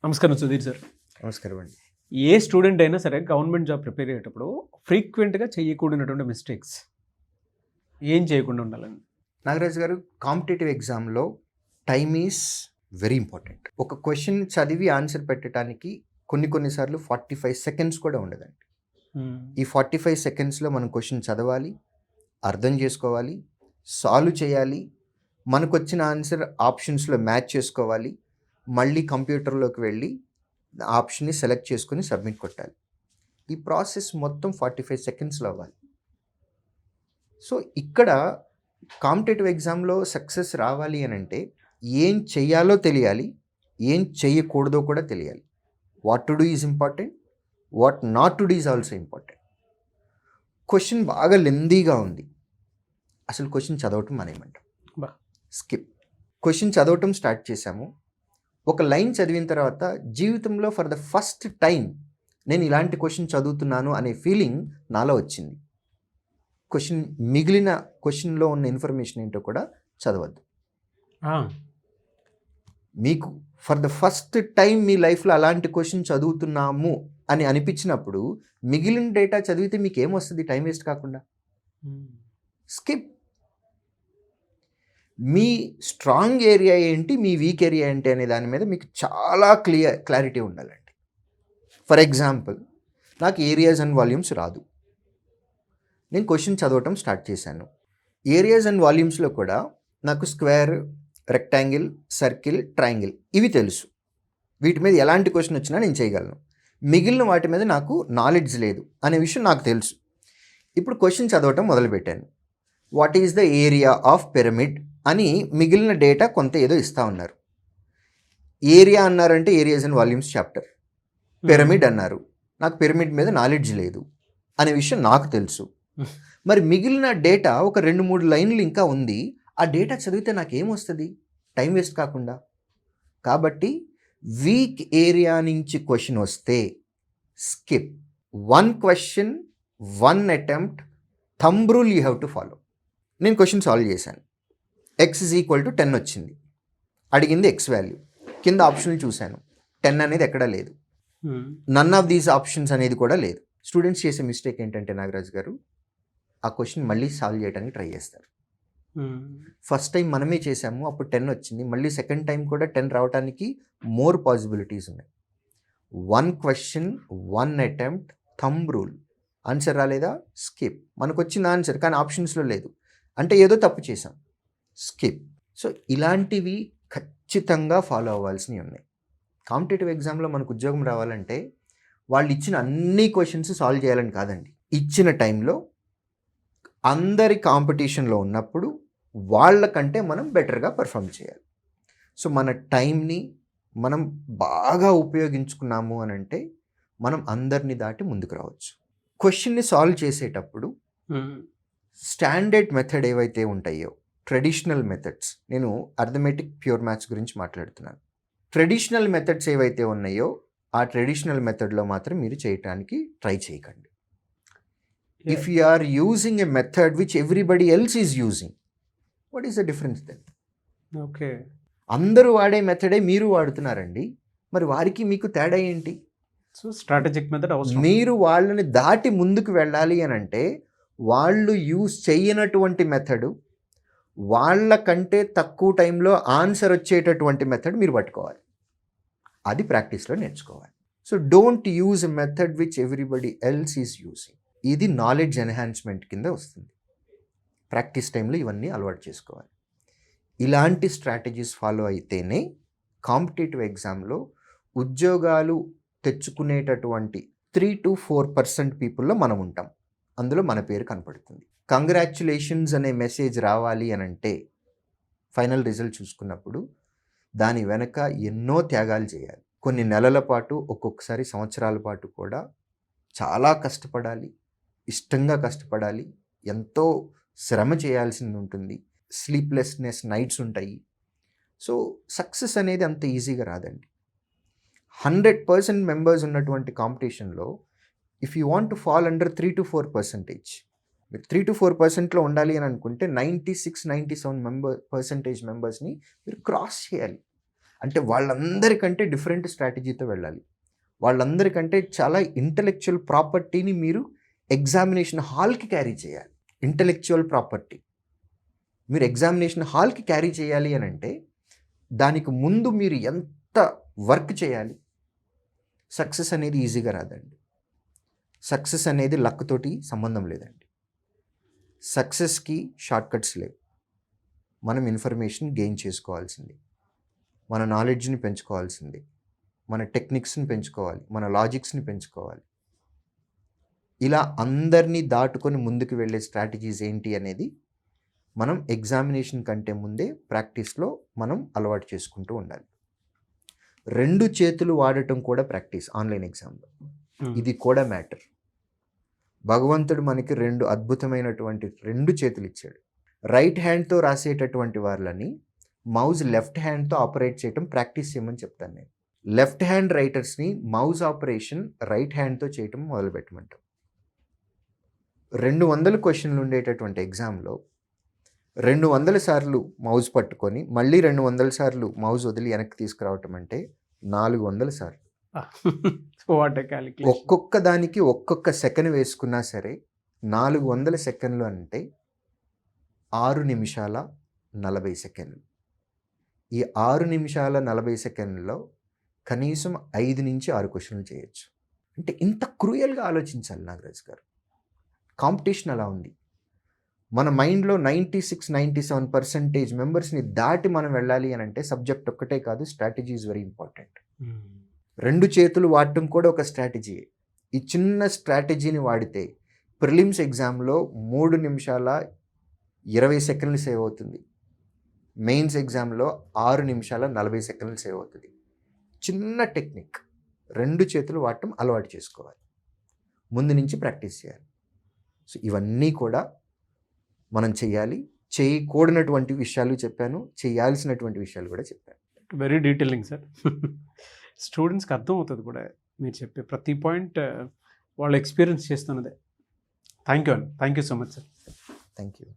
నమస్కారం సుధీర్ సార్. నమస్కారం అండి. ఏ స్టూడెంట్ అయినా సరే గవర్నమెంట్ జాబ్ ప్రిపేర్ అయ్యేటప్పుడు ఫ్రీక్వెంట్‌గా చేయకూడనటువంటి మిస్టేక్స్ ఏం చేయకుండా ఉండాలండి? నాగరాజు గారు, కాంపిటేటివ్ ఎగ్జామ్‌లో టైమ్ ఈజ్ వెరీ ఇంపార్టెంట్. ఒక క్వెషన్ చదివి ఆన్సర్ పెట్టడానికి కొన్ని సార్లు 45 సెకండ్స్ కూడా ఉండదండి. ఈ 45 సెకండ్స్‌లో మనం క్వెషన్ చదవాలి, అర్థం చేసుకోవాలి, సాల్వ్ చేయాలి, మనకొచ్చిన ఆన్సర్ ఆప్షన్స్‌లో మ్యాచ్ చేసుకోవాలి, మళ్ళీ కంప్యూటర్‌లోకి వెళ్ళి ఆప్షన్‌ని సెలెక్ట్ చేసుకొని సబ్మిట్ కొట్టాలి. ఈ ప్రాసెస్ మొత్తం 45 సెకండ్స్‌లో అవ్వాలి. సో ఇక్కడ కాంపిటేటివ్ ఎగ్జామ్‌లో సక్సెస్ రావాలి అనంటే ఏం చెయ్యాలో తెలియాలి, ఏం చెయ్యకూడదో కూడా తెలియాలి. What to do is important, what not to do is also important. Question బాగా లెందీగా ఉంది, అసలు క్వెషన్ చదవటం మానేయమంటాం. స్కిప్. క్వెషన్ చదవటం స్టార్ట్ చేశాము, ఒక లైన్ చదివిన తర్వాత జీవితంలో ఫర్ ద ఫస్ట్ టైం నేను ఇలాంటి క్వెషన్ చదువుతున్నాను అనే ఫీలింగ్ నాలో వచ్చింది. మిగిలిన క్వెషన్లో ఉన్న ఇన్ఫర్మేషన్ ఏంటో కూడా చదవద్దు. మీకు ఫర్ ద ఫస్ట్ టైం మీ లైఫ్లో అలాంటి క్వెషన్ చదువుతున్నాము అని అనిపించినప్పుడు మిగిలిన డేటా చదివితే మీకు ఏమొస్తుంది టైం వేస్ట్ కాకుండా? స్కిప్. మీ స్ట్రాంగ్ ఏరియా ఏంటి, మీ వీక్ ఏరియా ఏంటి అనే దాని మీద మీకు చాలా క్లారిటీ ఉండాలండి. ఫర్ ఎగ్జాంపుల్, నాకు ఏరియాస్ అండ్ వాల్యూమ్స్ రాదు. నేను క్వెషన్ చదవటం స్టార్ట్ చేశాను. ఏరియాస్ అండ్ వాల్యూమ్స్లో కూడా నాకు స్క్వేర్, రెక్టాంగిల్, సర్కిల్, ట్రయాంగిల్ ఇవి తెలుసు. వీటి మీద ఎలాంటి క్వెషన్ వచ్చినా నేను చేయగలను. మిగిలిన వాటి మీద నాకు నాలెడ్జ్ లేదు అనే విషయం నాకు తెలుసు. ఇప్పుడు క్వెషన్ చదవటం మొదలుపెట్టాను. What is the area of pyramid అని మిగిలిన డేటా కొంత ఏదో ఇస్తూ ఉన్నారు. ఏరియా అన్నారంటే areas and volumes chapter, pyramid అన్నారు, నాకు పిరమిడ్ మీద నాలెడ్జ్ లేదు అనే విషయం నాకు తెలుసు. మరి మిగిలిన డేటా ఒక 2-3 లైన్లు ఇంకా ఉంది, ఆ డేటా చదివితే నాకేమొస్తుంది టైం వేస్ట్ కాకుండా? కాబట్టి వీక్ ఏరియా నుంచి క్వశ్చన్ వస్తే skip. 1 question 1 attempt, thumb rule you have to follow. నేను క్వశ్చన్ సాల్వ్ చేశాను. x = 10 వచ్చింది. అడిగింది x వాల్యూ. కింద ఆప్షన్లు చూశాను, 10 అనేది ఎక్కడా లేదు. నన్ ఆఫ్ దీస్ ఆప్షన్స్ అనేది కూడా లేదు. స్టూడెంట్స్ చేసే మిస్టేక్ ఏంటంటే నాగరాజు గారు, ఆ క్వశ్చన్ మళ్ళీ సాల్వ్ చేయడానికి ట్రై చేస్తారు. ఫస్ట్ టైం మనమే చేసాము, అప్పుడు 10 వచ్చింది. మళ్ళీ సెకండ్ టైం కూడా 10 రావడానికి మోర్ పాసిబిలిటీస్ ఉన్నాయి. 1 question 1 attempt, thumb rule. Answer రాలేదా? స్కిప్. మనకు వచ్చిన ఆన్సర్ కానీ ఆప్షన్స్లో లేదు అంటే ఏదో తప్పు చేసాం, స్కిప్. సో ఇలాంటివి ఖచ్చితంగా ఫాలో అవ్వాల్సినవి ఉన్నాయి. కాంపిటేటివ్ ఎగ్జామ్లో మనకు ఉద్యోగం రావాలంటే వాళ్ళు ఇచ్చిన అన్ని క్వశ్చన్స్ సాల్వ్ చేయాలని కాదండి. ఇచ్చిన టైంలో అందరి కాంపిటీషన్లో ఉన్నప్పుడు వాళ్ళకంటే మనం బెటర్గా పర్ఫామ్ చేయాలి. సో మన టైంని మనం బాగా ఉపయోగించుకున్నాము అని అంటే మనం అందరిని దాటి ముందుకు రావచ్చు. క్వశ్చన్ని సాల్వ్ చేసేటప్పుడు స్టాండర్డ్ మెథడ్ ఏవైతే ఉంటాయో, ట్రెడిషనల్ మెథడ్స్, నేను అర్థమెటిక్ ప్యూర్ మ్యాథ్స్ గురించి మాట్లాడుతున్నాను. ట్రెడిషనల్ మెథడ్స్ ఏవైతే ఉన్నాయో ఆ ట్రెడిషనల్ మెథడ్లో మాత్రం మీరు చేయటానికి ట్రై చేయకండి. If you are using a method which everybody else is using, what is the difference then? Okay, అందరూ వాడే మెథడే మీరు వాడుతున్నారండి, మరి వారికి మీకు తేడా ఏంటి? సో స్ట్రాటజిక్ మెథడ్ అవసరం. మీరు వాళ్ళని దాటి ముందుకు వెళ్ళాలి అని అంటే వాళ్ళు యూజ్ చేయనటువంటి మెథడ్, వాళ్ళకంటే తక్కువ టైంలో ఆన్సర్ వచ్చేటటువంటి మెథడ్ మీరు పట్టుకోవాలి. అది ప్రాక్టీస్లో నేర్చుకోవాలి. So don't use a method which everybody else is using. ఇది నాలెడ్జ్ ఎన్హాన్స్మెంట్ కింద వస్తుంది. ప్రాక్టీస్ టైంలో ఇవన్నీ అలవాటు చేసుకోవాలి. ఇలాంటి స్ట్రాటజీస్ ఫాలో అయితేనే కాంపిటేటివ్ ఎగ్జామ్లో ఉద్యోగాలు తెచ్చుకునేటటువంటి 3-4% పీపుల్లో మనం ఉంటాం. అందులో మన పేరు కనపడుతుంది. కంగ్రాచ్యులేషన్స్ అనే మెసేజ్ రావాలి అని అంటే ఫైనల్ రిజల్ట్ చూసుకున్నప్పుడు దాని వెనక ఎన్నో త్యాగాలు చేయాలి. కొన్ని నెలల పాటు, ఒక్కొక్కసారి సంవత్సరాల పాటు కూడా చాలా కష్టపడాలి, ఇష్టంగా కష్టపడాలి, ఎంతో శ్రమ చేయాల్సింది ఉంటుంది, స్లీప్లెస్నెస్ నైట్స్ ఉంటాయి. సో సక్సెస్ అనేది అంత ఈజీగా రాదండి. 100% మెంబర్స్ ఉన్నటువంటి కాంపిటీషన్లో if you want to fall under 3-4%, మీరు 3-4%లో ఉండాలి అని అనుకుంటే 96-97% మెంబర్స్ని మీరు క్రాస్ చేయాలి. అంటే వాళ్ళందరికంటే డిఫరెంట్ స్ట్రాటజీతో వెళ్ళాలి. వాళ్ళందరికంటే చాలా ఇంటలెక్చువల్ ప్రాపర్టీని మీరు ఎగ్జామినేషన్ హాల్‌కి క్యారీ చేయాలి. Intellectual property. మీరు ఎగ్జామినేషన్ హాల్‌కి క్యారీ చేయాలి అనంటే, దానికి ముందు మీరు ఎంత వర్క్ చేయాలి? సక్సెస్ అనేది ఈజీగా రాదండి. సక్సెస్ అనేది లక్ తోటి సంబంధం లేదండి. సక్సెస్‌కి షార్ట్‌కట్స్ లేవు. మనం ఇన్ఫర్మేషన్ గెయిన్ చేసుకోవాల్సింది. మన నాలెడ్జ్‌ని పెంచుకోవాల్సింది. మన టెక్నిక్స్‌ని పెంచుకోవాలి. మన లాజిక్స్‌ని పెంచుకోవాలి. ఇలా అందరినీ దాటుకొని ముందుకు వెళ్ళే స్ట్రాటజీస్ ఏంటి అనేది మనం ఎగ్జామినేషన్ కంటే ముందే ప్రాక్టీస్‌లో మనం అలవాటు చేసుకుంటూ ఉండాలి. 2 చేతులు వాడటం కూడా ప్రాక్టీస్ ఆన్‌లైన్ ఎగ్జామ్‌లో. ఇది కూడా మ్యాటర్. భగవంతుడు మనకి 2 అద్భుతమైనటువంటి 2 చేతులు ఇచ్చాడు. రైట్ హ్యాండ్‌తో రాసేటటువంటి వాళ్ళని మౌస్ లెఫ్ట్ హ్యాండ్‌తో ఆపరేట్ చేయటం ప్రాక్టీస్ చేయమని చెప్తాను నేను. లెఫ్ట్ హ్యాండ్ రైటర్స్‌ని మౌస్ ఆపరేషన్ రైట్ హ్యాండ్‌తో చేయటం మొదలుపెట్టమంటాం. 200 క్వెషన్లు ఉండేటటువంటి ఎగ్జామ్‌లో 200 సార్లు మౌస్ పట్టుకొని మళ్ళీ 200 సార్లు మౌస్ వదిలి వెనక్కి తీసుకురావటం అంటే 400 సార్లు. What a calculation. ఒక్కొక్క దానికి ఒక్కొక్క సెకను వేసుకున్నా సరే 400 సెకన్లు అంటే 6 నిమిషాల 40 సెకన్లు. ఈ 6 నిమిషాల 40 సెకన్లలో కనీసం 5 నుంచి 6 క్వెషన్లు చేయొచ్చు. అంటే ఇంత క్రూయల్‌గా ఆలోచించాలి నాగరాజ్ గారు. కాంపిటీషన్ అలా ఉంది. మన మైండ్‌లో 96-97% మెంబర్స్‌ని దాటి మనం వెళ్ళాలి అనంటే సబ్జెక్ట్ ఒక్కటే కాదు, స్ట్రాటజీ ఈజ్ వెరీ ఇంపార్టెంట్. 2 చేతులు వాడటం కూడా ఒక స్ట్రాటజీయే. ఈ చిన్న స్ట్రాటజీని వాడితే ప్రిలిమ్స్ ఎగ్జామ్‌లో 3 నిమిషాల 20 సెకన్లు సేవ్ అవుతుంది. మెయిన్స్ ఎగ్జామ్‌లో 6 నిమిషాల 40 సెకన్లు సేవ్ అవుతుంది. చిన్న టెక్నిక్. 2 చేతులు వాడటం అలవాటు చేసుకోవాలి. ముందు నుంచి ప్రాక్టీస్ చేయాలి. సో ఇవన్నీ కూడా మనం చేయాలి. చేయకూడనటువంటి విషయాలు చెప్పాను. చేయాల్సినటువంటి విషయాలు కూడా చెప్పాను. Very detailing sir. స్టూడెంట్స్కి అర్థం అవుతుంది కూడా మీరు చెప్పే ప్రతి పాయింట్ వాళ్ళు ఎక్స్పీరియన్స్ చేస్తున్నదే. Thank you so much sir. Thank you.